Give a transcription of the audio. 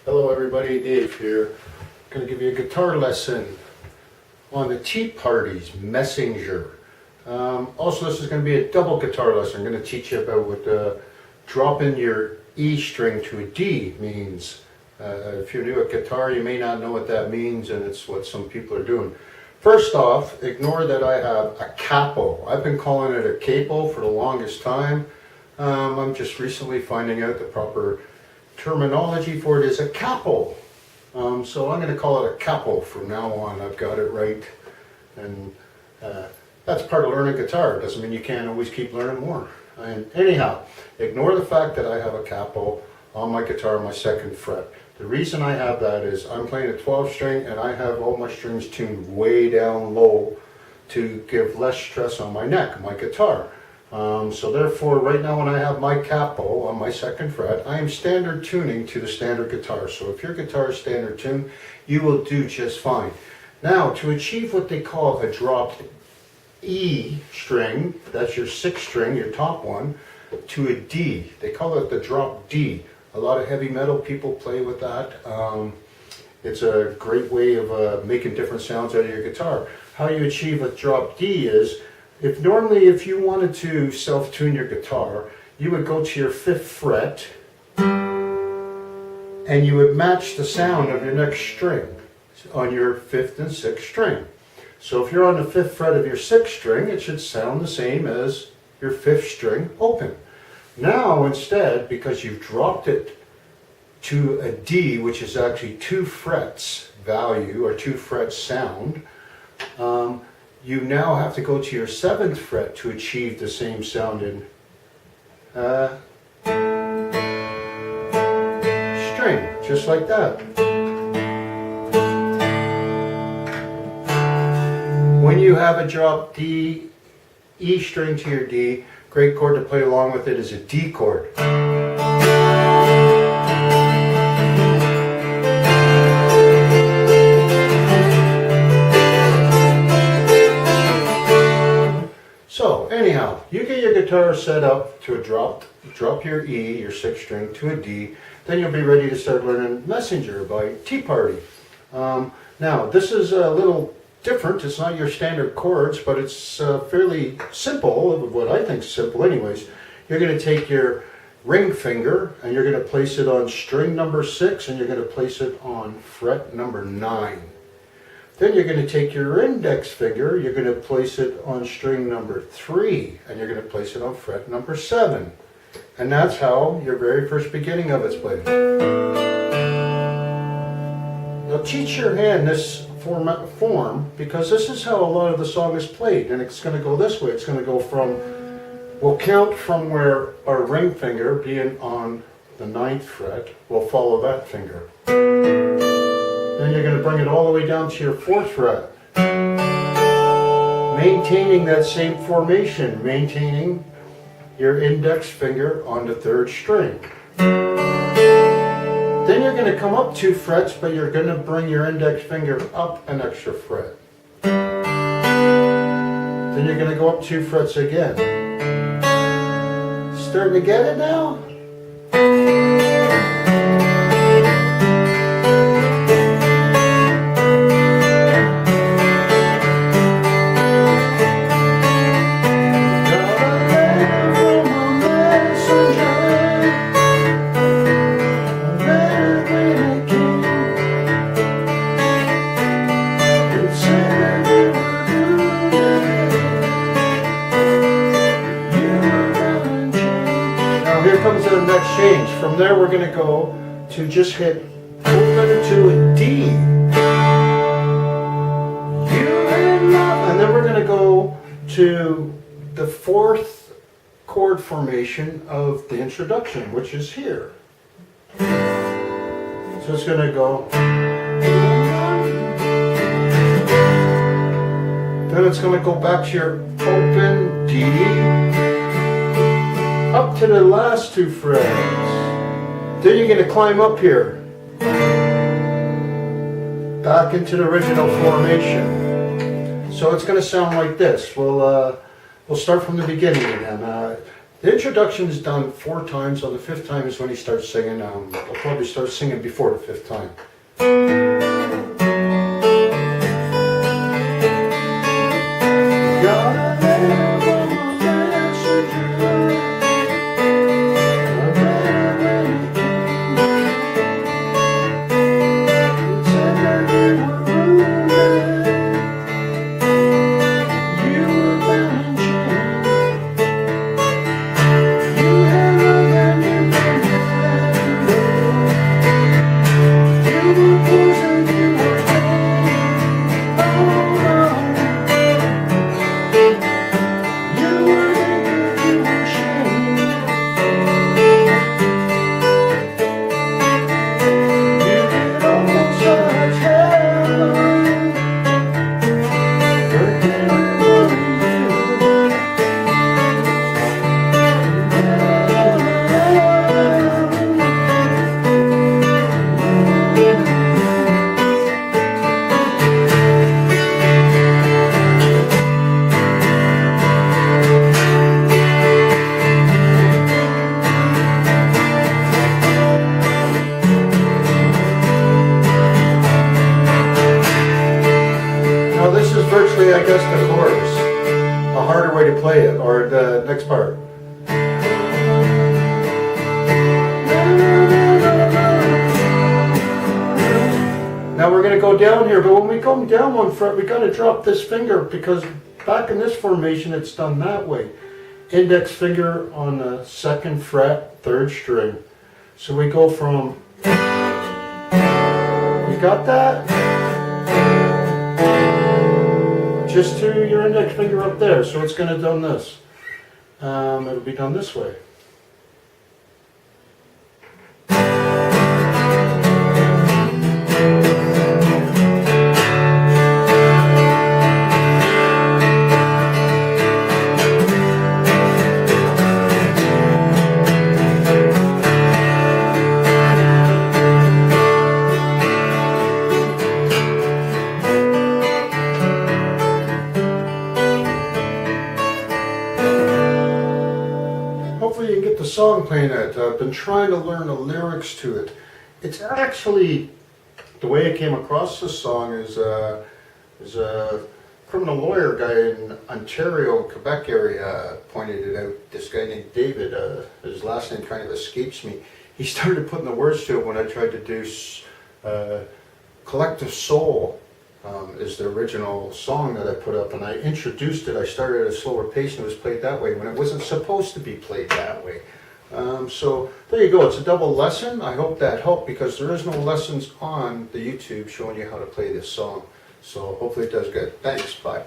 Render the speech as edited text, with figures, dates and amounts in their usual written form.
Hello everybody, Dave here. I'm going to give you a guitar lesson on the Tea Party's Messanger. Also, this is going to be a double guitar lesson. I'm going to teach you about what dropping your E string to a D means. If you're new at guitar, you may not know what that means, and it's what some people are doing. First off, ignore that I have a capo. I've been calling it a capo for the longest time. I'm just recently finding out the proper terminology for it is a capo. So I'm going to call it a capo from now on. I've got it right. And that's part of learning guitar. It doesn't mean you can't always keep learning more. And anyhow, ignore the fact that I have a capo on my guitar, my second fret. The reason I have that is I'm playing a 12 string and I have all my strings tuned way down low to give less stress on my neck, my guitar. So therefore, right now when I have my capo on my second fret, I am standard tuning to the standard guitar. So if your guitar is standard tuned, you will do just fine. Now, to achieve what they call a dropped E string, that's your sixth string, your top one, to a D. They call it the drop D. A lot of heavy metal people play with that. It's a great way of making different sounds out of your guitar. How you achieve a drop D is, if you wanted to self-tune your guitar, you would go to your 5th fret and you would match the sound of your next string on your 5th and 6th string. So if you're on the 5th fret of your 6th string, it should sound the same as your 5th string open. Now instead, because you've dropped it to a D, which is actually 2 frets value or 2 frets sound, you now have to go to your 7th fret to achieve the same sounding string, just like that. When you have a drop D, E string to your D, great chord to play along with it is a D chord. So anyhow, you get your guitar set up to a drop your E, your 6th string, to a D, then you'll be ready to start learning Messanger by Tea Party. Now this is a little different. It's not your standard chords, but it's fairly simple, what I think is simple anyways. You're going to take your ring finger and you're going to place it on string number 6 and you're going to place it on fret number 9. Then you're going to take your index finger, you're going to place it on string number 3 and you're going to place it on fret number 7. And that's how your very first beginning of it's played. Now teach your hand this form, because this is how a lot of the song is played, and it's going to go this way. It's going to go from, we'll count from where our ring finger being on the 9th fret, we'll follow that finger. Then you're going to bring it all the way down to your 4th fret, maintaining that same formation, maintaining your index finger on the 3rd string. Then you're going to come up 2 frets, but you're going to bring your index finger up an extra fret. Then you're going to go up 2 frets again. Starting to get it now? Comes the next change. From there we're going to go to just hit open to a D. And then we're going to go to the 4th chord formation of the introduction, which is here. So it's going to go. Then it's going to go back to your open D. Up to the last 2 frets. Then you're going to climb up here. Back into the original formation. So it's going to sound like this. We'll start from the beginning again. The introduction is done 4 times. On the 5th time is when he starts singing. I'll probably start singing before the 5th time. Virtually, I guess, the chorus. A harder way to play it, or the next part. Now we're going to go down here, but when we come down one fret, we got to drop this finger, because back in this formation it's done that way. Index finger on the 2nd fret, 3rd string. So we go from, you got that? Just to your index finger up there, so it's going to done this. It'll be done this way. Hopefully you can get the song playing it. I've been trying to learn the lyrics to it. It's actually, the way I came across this song is a criminal lawyer guy in Ontario, Quebec area pointed it out. This guy named David, his last name kind of escapes me. He started putting the words to it when I tried to do Collective Soul. Is the original song that I put up, and I introduced it. I started at a slower pace and it was played that way when it wasn't supposed to be played that way. So there you go, it's a double lesson. I hope that helped, because there is no lessons on the YouTube showing you how to play this song. So hopefully it does good. Thanks, bye.